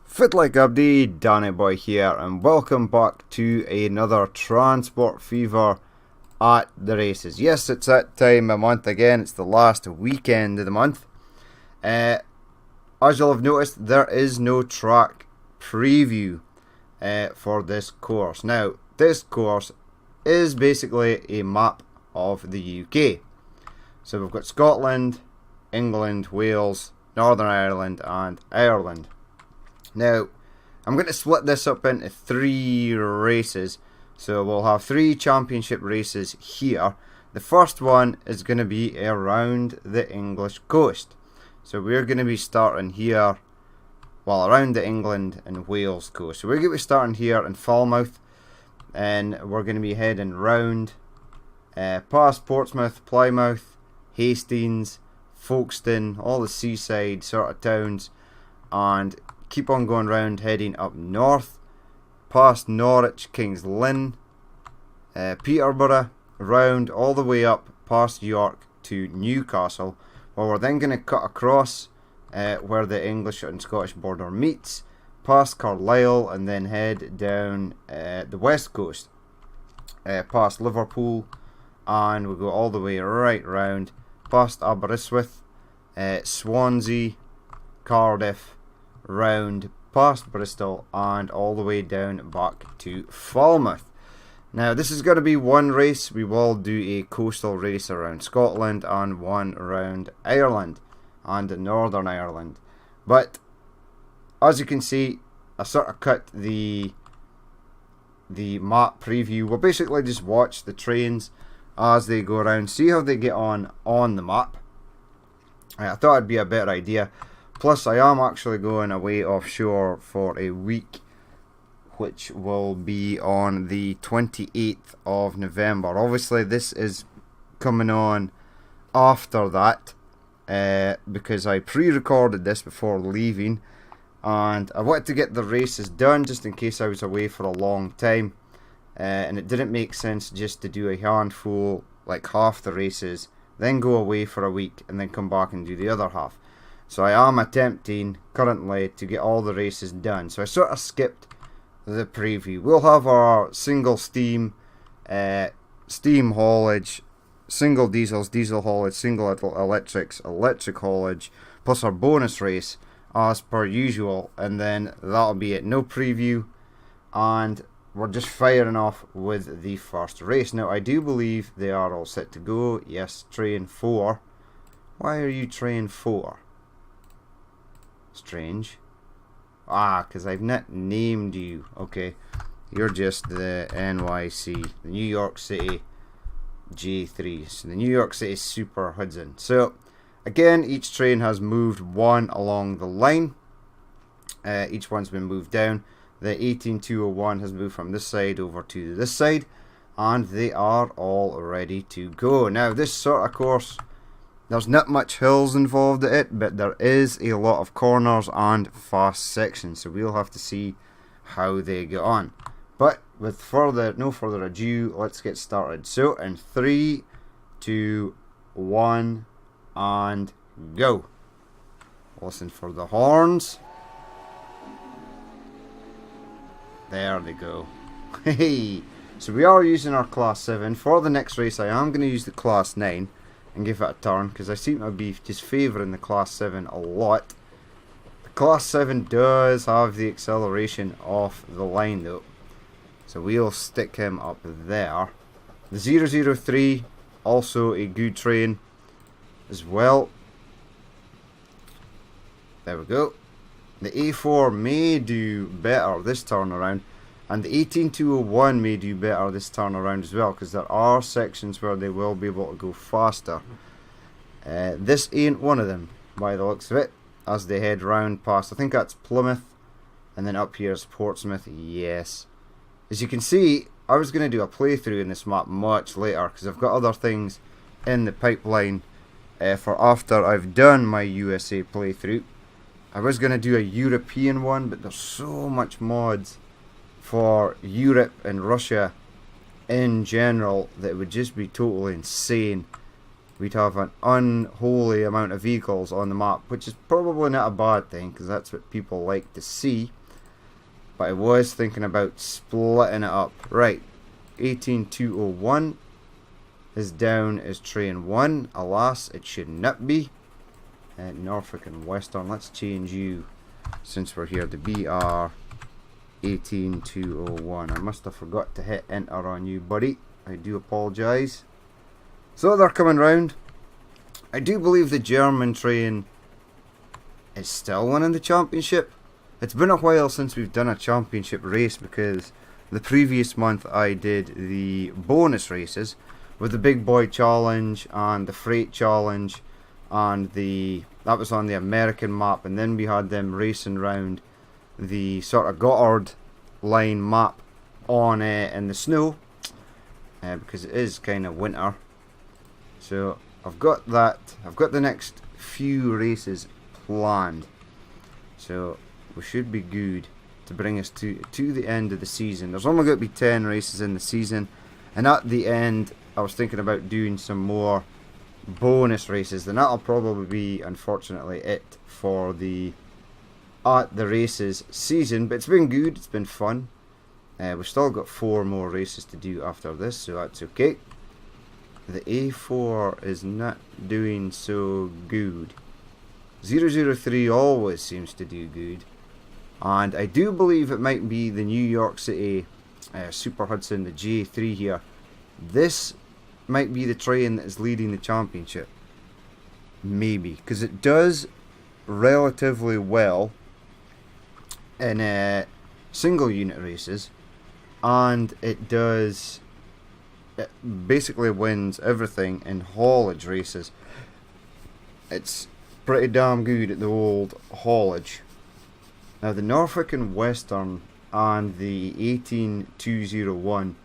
Fit like Abdi, Danny Boy here, and welcome back to another Transport Fever at the races. Yes, it's that time of month again. It's the last weekend of the month. As you'll have noticed, there is no track preview for this course. Now, this course is basically a map of the UK. So we've got Scotland, England, Wales, Northern Ireland, and Ireland. Now, I'm going to split this up into 3 races. So we'll have 3 championship races here. The first one is going to be around the English coast. So we're going to be starting here, well, around the England and Wales coast. So we're going to be starting here in Falmouth, and we're going to be heading round past Portsmouth, Plymouth, Hastings, Folkestone, all the seaside sort of towns, and keep on going round, heading up north, past Norwich, Kings Lynn, Peterborough, round all the way up past York to Newcastle, where we're then going to cut across where the English and Scottish border meets, past Carlisle, and then head down the west coast, past Liverpool, and we'll go all the way right round, past Aberystwyth, Swansea, Cardiff, round past Bristol, and all the way down back to Falmouth. Now, this is going to be one race. We will do a coastal race around Scotland and one around Ireland and Northern Ireland. But as you can see, I sort of cut the map preview. We'll basically just watch the trains as they go around, see how they get on the map. I thought it'd be a better idea. Plus, I am actually going away offshore for a week, which will be on the 28th of November. Obviously, this is coming on after that, because I pre-recorded this before leaving, and I wanted to get the races done just in case I was away for a long time, and it didn't make sense just to do a handful, like half the races, then go away for a week, and then come back and do the other half. So I am attempting currently to get all the races done. So I sort of skipped the preview. We'll have our single steam, steam haulage, single diesels, diesel haulage, single electrics, electric haulage, plus our bonus race as per usual. And then that'll be it. No preview. And we're just firing off with the first race. Now, I do believe they are all set to go. Yes, train 4. Why are you train 4? Strange. Because I've not named you. Okay. You're just the NYC, the New York City J3. So the New York City Super Hudson. So, again, each train has moved one along the line. Each one's been moved down. The 18201 has moved from this side over to this side. And they are all ready to go. Now, this sort of course, there's not much hills involved in it, but there is a lot of corners and fast sections, so we'll have to see how they get on. But with no further ado, let's get started. So in 3, 2, 1, and go. Listen for the horns. There they go. Hey, so we are using our class 7. For the next race, I am going to use the class 9. And give it a turn, because I seem to be just favouring the class 7 a lot. The class 7 does have the acceleration off the line though, so we'll stick him up there. The 003, also a good train as well. There we go. The A4 may do better this turn around, and the 18201 may do better this turn around as well, because there are sections where they will be able to go faster. This ain't one of them, by the looks of it, as they head round past, I think that's Plymouth, and then up here is Portsmouth. Yes. As you can see, I was going to do a playthrough in this map much later, because I've got other things in the pipeline for after I've done my USA playthrough. I was going to do a European one, but there's so much mods for Europe and Russia in general that it would just be totally insane we'd have an unholy amount of vehicles on the map, which is probably not a bad thing because that's what people like to see. But I was thinking about splitting it up. Right, 18201 is down as train 1. Alas, it should not be. Norfolk and Western, let's change you since we're here to BR 18201. I must have forgot to hit enter on you, buddy. I do apologise. So they're coming round. I do believe the German train is still winning the championship. It's been a while since we've done a championship race because the previous month I did the bonus races with the Big Boy Challenge and the Freight Challenge, and that was on the American map, and then we had them racing round the sort of Gotthard line map on in the snow because it is kind of winter. So I've got the next few races planned, so we should be good to bring us to the end of the season. There's only going to be 10 races in the season, and at the end I was thinking about doing some more bonus races, and that'll probably be, unfortunately, it for the At the Races season. But it's been good, it's been fun. We've still got 4 more races to do after this, so that's okay. The A4 is not doing so good. 003 always seems to do good, and I do believe it might be the New York City Super Hudson, the J3 here. This might be the train that is leading the championship. Maybe, because it does relatively well in single unit races, and it basically wins everything in haulage races. It's pretty damn good at the old haulage. Now the Norfolk and Western and the 18201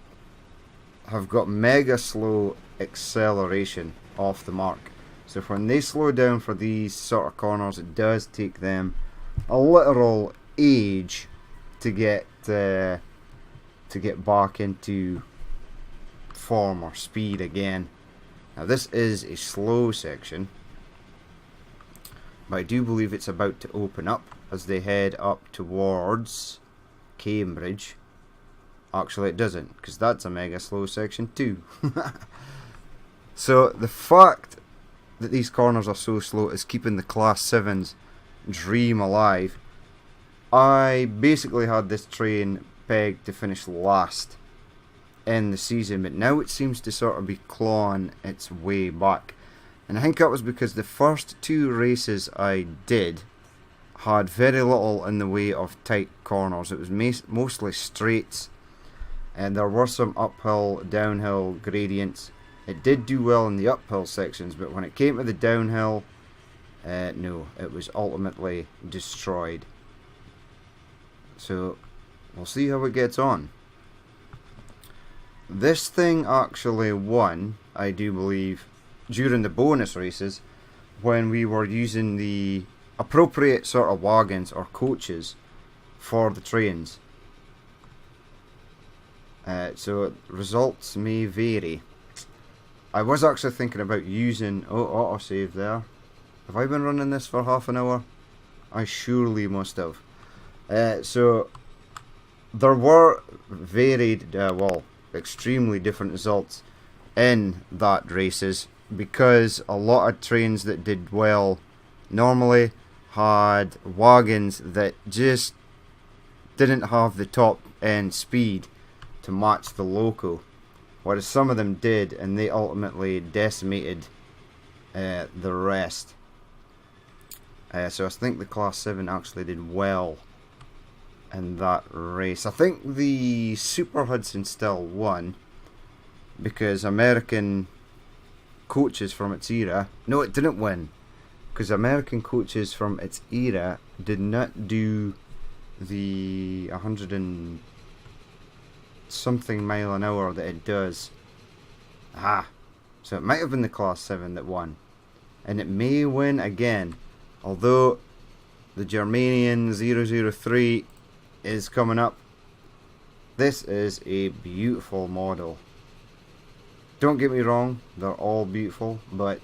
have got mega slow acceleration off the mark. So when they slow down for these sort of corners, it does take them a literal age to get back into form or speed again. Now this is a slow section, but I do believe it's about to open up as they head up towards Cambridge. Actually it doesn't, because that's a mega slow section too. So the fact that these corners are so slow is keeping the Class 7's dream alive. I basically had this train pegged to finish last in the season, but now it seems to sort of be clawing its way back. And I think that was because the first 2 races I did had very little in the way of tight corners. It was mostly straights, and there were some uphill, downhill gradients. It did do well in the uphill sections, but when it came to the downhill, no, it was ultimately destroyed. So we'll see how it gets on. This thing actually won, I do believe, during the bonus races when we were using the appropriate sort of wagons or coaches for the trains. So results may vary. I was actually thinking about using autosave there. Have I been running this for half an hour? I surely must have. So there were varied, extremely different results in that races, because a lot of trains that did well normally had wagons that just didn't have the top end speed to match the loco, whereas some of them did, and they ultimately decimated the rest. So I think the Class 7 actually did well in that race. I think the Super Hudson still won because American coaches from its era... No, it didn't win, because American coaches from its era did not do the 100 and something mile an hour that it does. So it might have been the Class 7 that won, and it may win again, although the Germanian 003 is coming up. This is a beautiful model. Don't get me wrong, they're all beautiful, but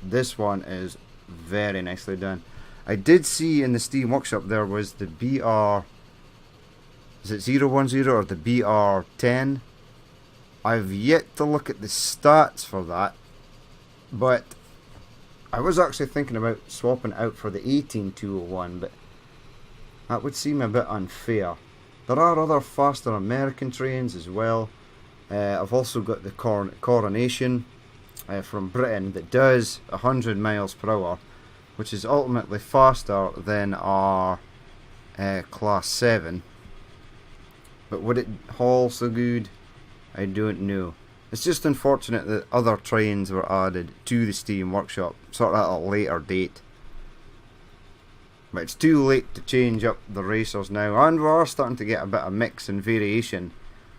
this one is very nicely done. I did see in the Steam Workshop there was the BR, is it 010 or the BR10? I've yet to look at the stats for that, but I was actually thinking about swapping out for the 18201, but that would seem a bit unfair. There are other faster American trains as well. I've also got the Coronation from Britain that does 100 miles per hour, which is ultimately faster than our Class 7. But would it haul so good? I don't know. It's just unfortunate that other trains were added to the Steam Workshop, sort of at a later date. But it's too late to change up the racers now, and we are starting to get a bit of mix and variation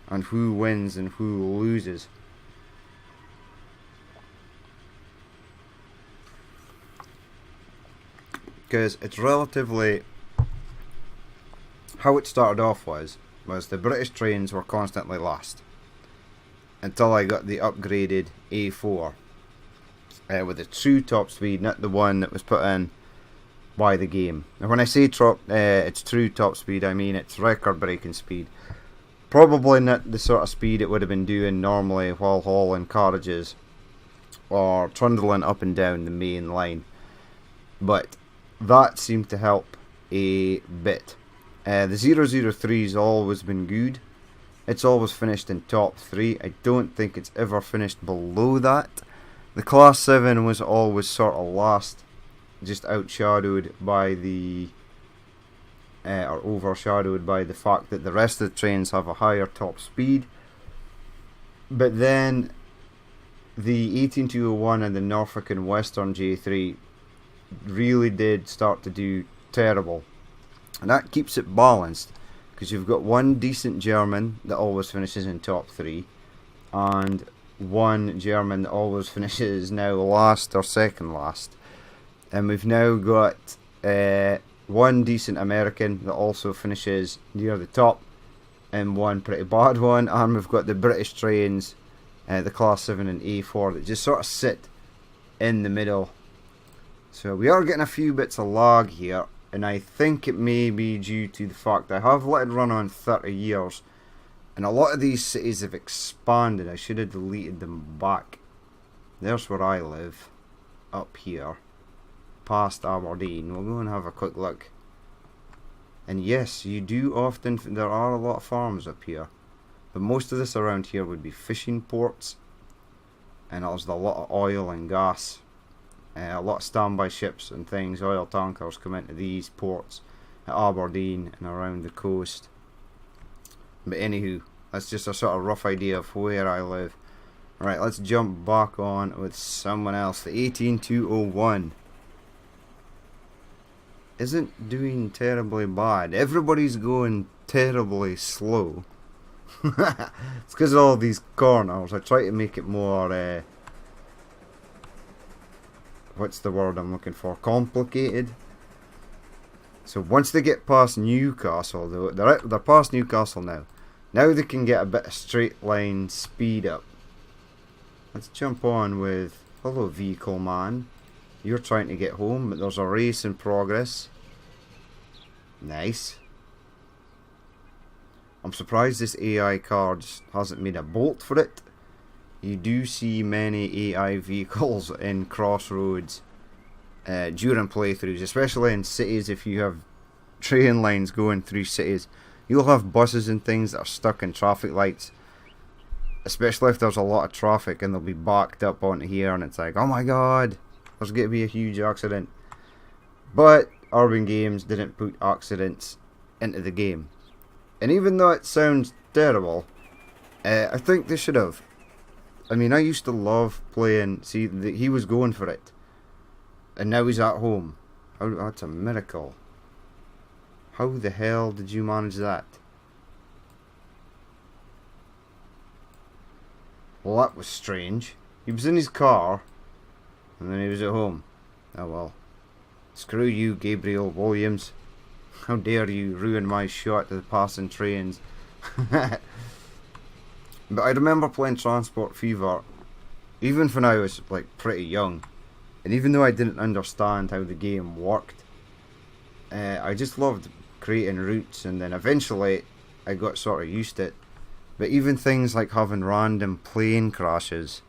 on who wins and who loses. Because it's relatively... How it started off was the British trains were constantly last. Until I got the upgraded A4. With a true top speed, not the one that was put in by the game. And when I say it's true top speed, I mean it's record breaking speed. Probably not the sort of speed it would have been doing normally while hauling carriages or trundling up and down the main line. But that seemed to help a bit. The 003's always been good. It's always finished in top 3. I don't think it's ever finished below that. The Class 7 was always sort of last, just outshadowed by the or overshadowed by the fact that the rest of the trains have a higher top speed. But then the 18201 and the Norfolk and Western J3 really did start to do terrible, and that keeps it balanced, because you've got one decent German that always finishes in top 3 and one German that always finishes now last or second last, and we've now got one decent American that also finishes near the top and one pretty bad one, and we've got the British trains, the Class 7 and A4, that just sort of sit in the middle. So we are getting a few bits of lag here, and I think it may be due to the fact I have let it run on 30 years, and a lot of these cities have expanded. I should have deleted them back. There's where I live, up here, past Aberdeen. We'll go and have a quick look. And yes, you do often, there are a lot of farms up here, but most of this around here would be fishing ports, and there's a lot of oil and gas. A lot of standby ships and things, oil tankers, come into these ports at Aberdeen and around the coast. But anywho, that's just a sort of rough idea of where I live. Right, let's jump back on with someone else. The 18201 isn't doing terribly bad. Everybody's going terribly slow. It's because of all these corners. I try to make it more what's the word I'm looking for? Complicated. So once they get past Newcastle, they're past Newcastle now. Now they can get a bit of straight line speed up. Let's jump on with, hello vehicle man. You're trying to get home, but there's a race in progress. Nice. I'm surprised this AI car just hasn't made a bolt for it. You do see many AI vehicles in crossroads during playthroughs, especially in cities. If you have train lines going through cities, you'll have buses and things that are stuck in traffic lights, especially if there's a lot of traffic and they'll be backed up onto here, and it's like, oh my god, there's going to be a huge accident. But Urban Games didn't put accidents into the game, and even though it sounds terrible, I think they should have. I mean, I used to love playing, see, he was going for it, and now he's at home. That's a miracle. How the hell did you manage that? Well, that was strange. He was in his car, and then he was at home. Oh well. Screw you, Gabriel Williams. How dare you ruin my shot to the passing trains. But I remember playing Transport Fever even when I was like pretty young, and even though I didn't understand how the game worked, I just loved creating routes, and then eventually I got sort of used to it. But even things like having random plane crashes,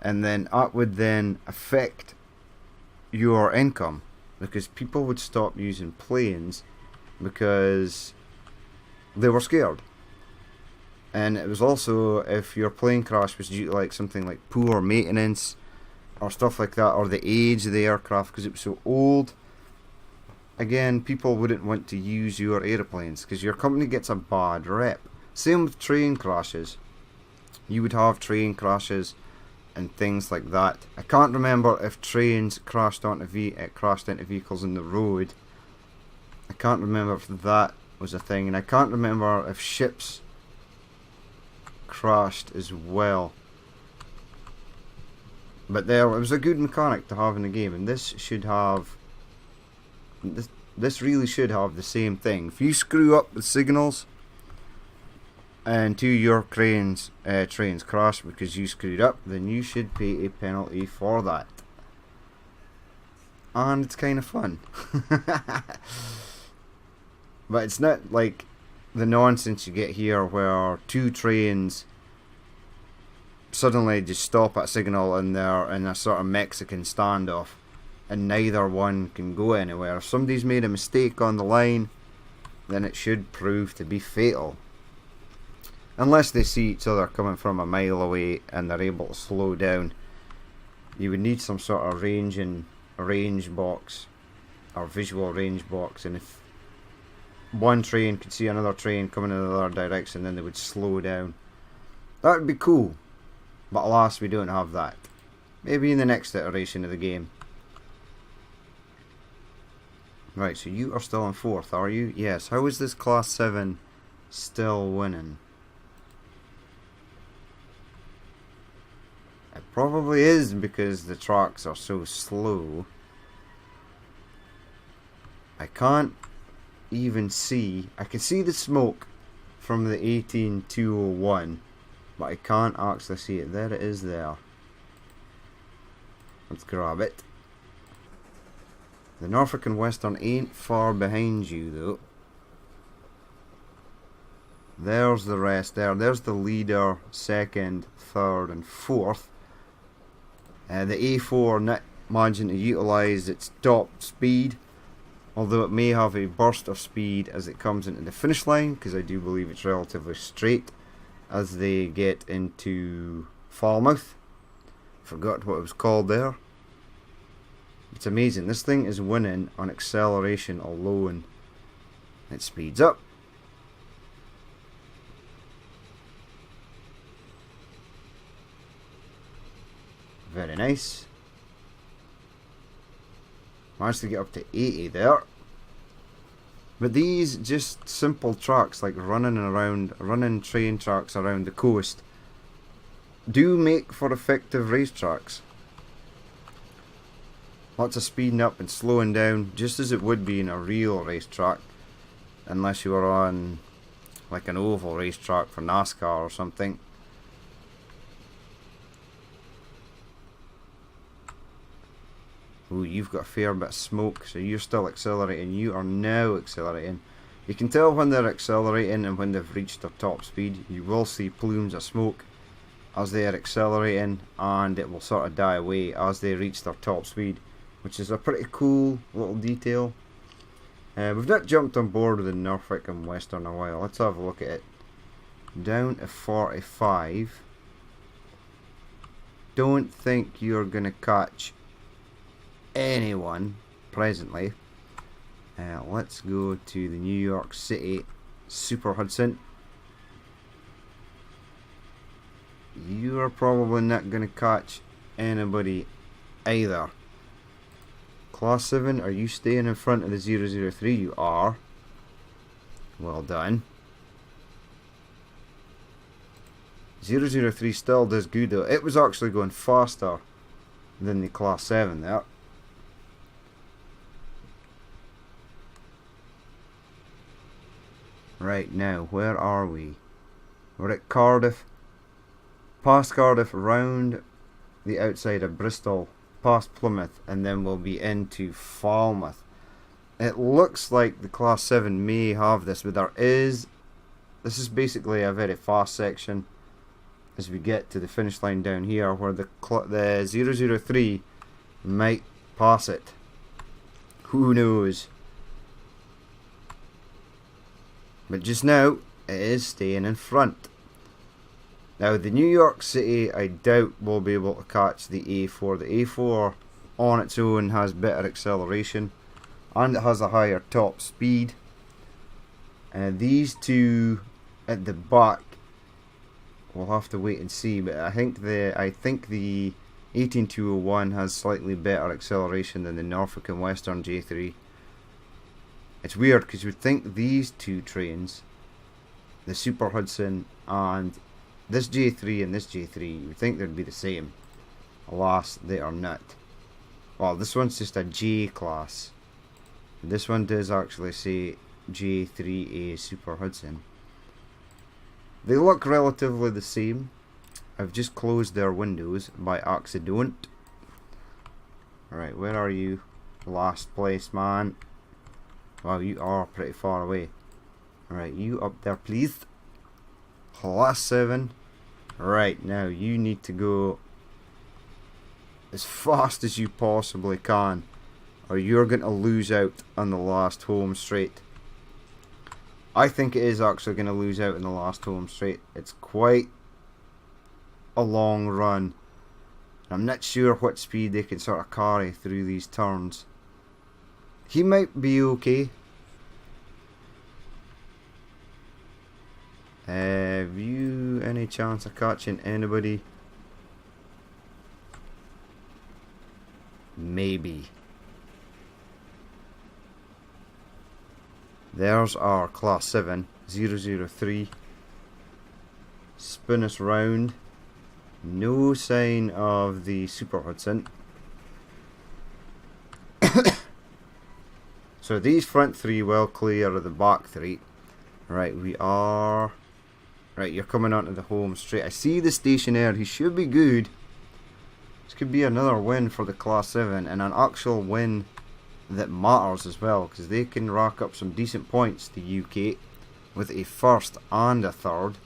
and then that would then affect your income, because people would stop using planes because they were scared. And it was also, if your plane crash was due to like something like poor maintenance or stuff like that, or the age of the aircraft because it was so old, again, people wouldn't want to use your aeroplanes because your company gets a bad rep. Same with train crashes. You would have train crashes and things like that. I can't remember if trains crashed into vehicles in the road. I can't remember if that was a thing, and I can't remember if ships crashed as well. But it was a good mechanic to have in the game, and this should have this really should have the same thing. If you screw up the signals and two of your trains crash because you screwed up, then you should pay a penalty for that. And it's kind of fun. But it's not like the nonsense you get here where two trains suddenly just stop at a signal and they're in a sort of Mexican standoff and neither one can go anywhere. If somebody's made a mistake on the line, then it should prove to be fatal. Unless they see each other coming from a mile away and they're able to slow down. You would need some sort of range box or visual range box, and if one train could see another train coming in another direction, then they would slow down. That would be cool, but alas, we don't have that. Maybe in the next iteration of the game. Right, so you are still in 4th, are you? Yes. How is this Class 7 still winning? It probably is because the tracks are so slow. I can't even see. I can see the smoke from the 18201, but I can't actually see it. There it is there. Let's grab it. The Norfolk and Western ain't far behind you though. There's the rest there. There's the leader, 2nd, 3rd and 4th. The A4 not managing to utilise its top speed, although it may have a burst of speed as it comes into the finish line, because I do believe it's relatively straight as they get into Falmouth. Forgot what it was called there. It's amazing. This thing is winning on acceleration alone. It speeds up. Very nice. Managed to get up to 80 there. But these just simple tracks, like running train tracks around the coast, do make for effective racetracks. Lots of speeding up and slowing down, just as it would be in a real racetrack, unless you were on like an oval racetrack for NASCAR or something. Ooh, you've got a fair bit of smoke, so you're still accelerating. You are now accelerating. You can tell when they're accelerating and when they've reached their top speed. You will see plumes of smoke as they are accelerating, and it will sort of die away as they reach their top speed, which is a pretty cool little detail. We've not jumped on board with the Norfolk and Western in a while. Let's have a look at it. Down to 45. Don't think you're going to catch anyone presently. Let's go to the New York City Super Hudson. You are probably not going to catch anybody either. Class 7, are you staying in front of the 003? You are. Well done. 003 still does good though. It was actually going faster than the Class 7 there. Right now, where are we? We're at Cardiff. Past Cardiff, round the outside of Bristol, past Plymouth, and then we'll be into Falmouth. It looks like the Class 7 may have this, but this is basically a very fast section as we get to the finish line down here, where the 003 might pass it. Who knows? But just now, it is staying in front. Now, the New York City, I doubt will be able to catch the A4. The A4 on its own has better acceleration, and it has a higher top speed. And these two at the back, we'll have to wait and see. But I think the 18201 has slightly better acceleration than the Norfolk and Western J3. It's weird because you would think these two trains, the Super Hudson and this J3 and this J3, you would think they'd be the same. Alas, they are not. Well, this one's just a J class. This one does actually say J3A Super Hudson. They look relatively the same. I've just closed their windows by accident. Alright, where are you? Last place, man. Wow, you are pretty far away. Alright, you up there, please. Class 7. Right, now you need to go as fast as you possibly can, or you're going to lose out on the last home straight. I think it is actually going to lose out in the last home straight. It's quite a long run. I'm not sure what speed they can sort of carry through these turns. He might be okay. Have you any chance of catching anybody? Maybe. There's our Class 7 003. Spin us round. No sign of the Super Hudson. So these front three well clear of the back three. Right, we are... Right, you're coming onto the home straight. I see the stationaire. He should be good. This could be another win for the Class 7, and an actual win that matters as well, because they can rack up some decent points, the UK, with a first and a third.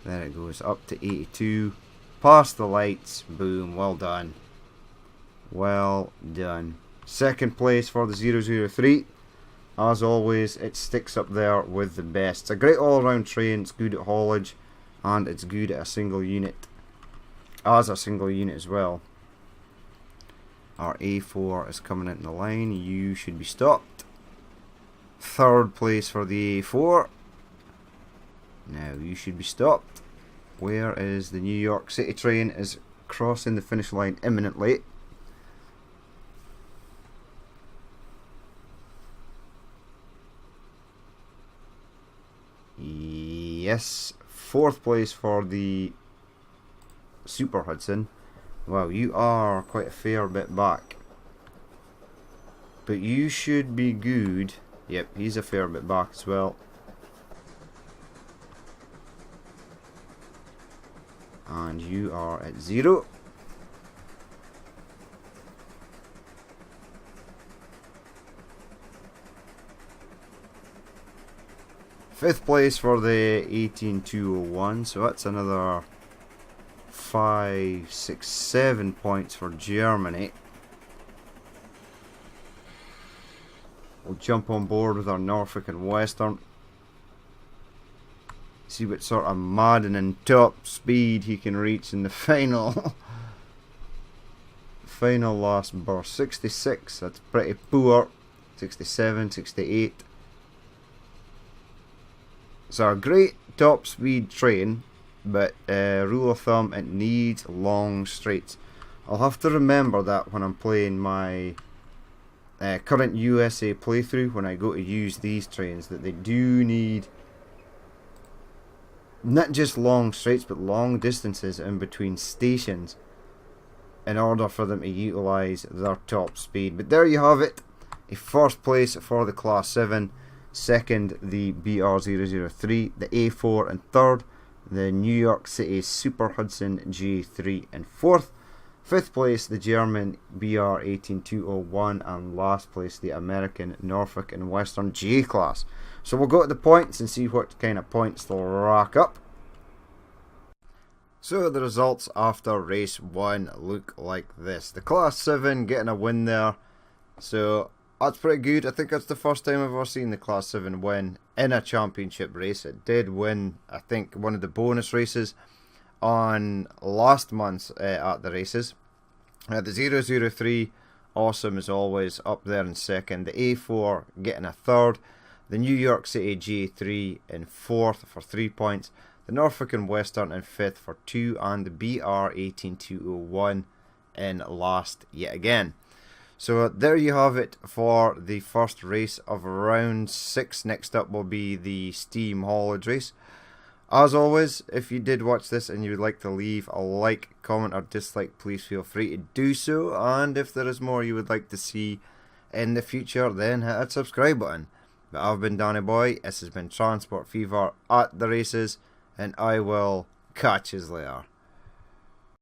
There it goes, up to 82. Past the lights. Boom, well done. Well done. Second place for the 003. As always, it sticks up there with the best. It's a great all-round train. It's good at haulage, and it's good at a single unit. As a single unit as well. Our A4 is coming into the line. You should be stopped. Third place for the A4. Now you should be stopped. Where is the New York City train? Is crossing the finish line imminently. Yes, fourth place for the Super Hudson. Wow, you are quite a fair bit back. But you should be good. Yep, he's a fair bit back as well. And you are at 0. Fifth place for the 18201, so that's another 5, 6, 7 points for Germany. We'll jump on board with our Norfolk and Western. See what sort of maddening top speed he can reach in the final. Final last burst. 66, that's pretty poor. 67, 68. So a great top speed train, but rule of thumb, it needs long straights. I'll have to remember that when I'm playing my current USA playthrough, when I go to use these trains, that they do need not just long straights but long distances in between stations in order for them to utilise their top speed. But there you have it, a first place for the Class 7, second the BR003, the A4 and third The New York City Super Hudson G3 in 4th. 5th place, the German BR 18201, and last place, the American Norfolk and Western G class. So we'll go to the points and see what kind of points they'll rack up. So the results after race 1 look like this. The Class 7 getting a win there, so that's pretty good. I think that's the first time I've ever seen the Class 7 win in a championship race. It did win, I think, one of the bonus races on last month's at the races. The 003, awesome as always, up there in 2nd. The A4 getting a 3rd. The New York City G3 in 4th for 3 points. The Norfolk and Western in 5th for 2. And the BR 18201 in last yet again. So there you have it for the first race of round 6. Next up will be the Steam Haulage race. As always, if you did watch this and you would like to leave a like, comment or dislike, please feel free to do so. And if there is more you would like to see in the future, then hit that subscribe button. But I've been Danny Boy, this has been Transport Fever at the races, and I will catch you later.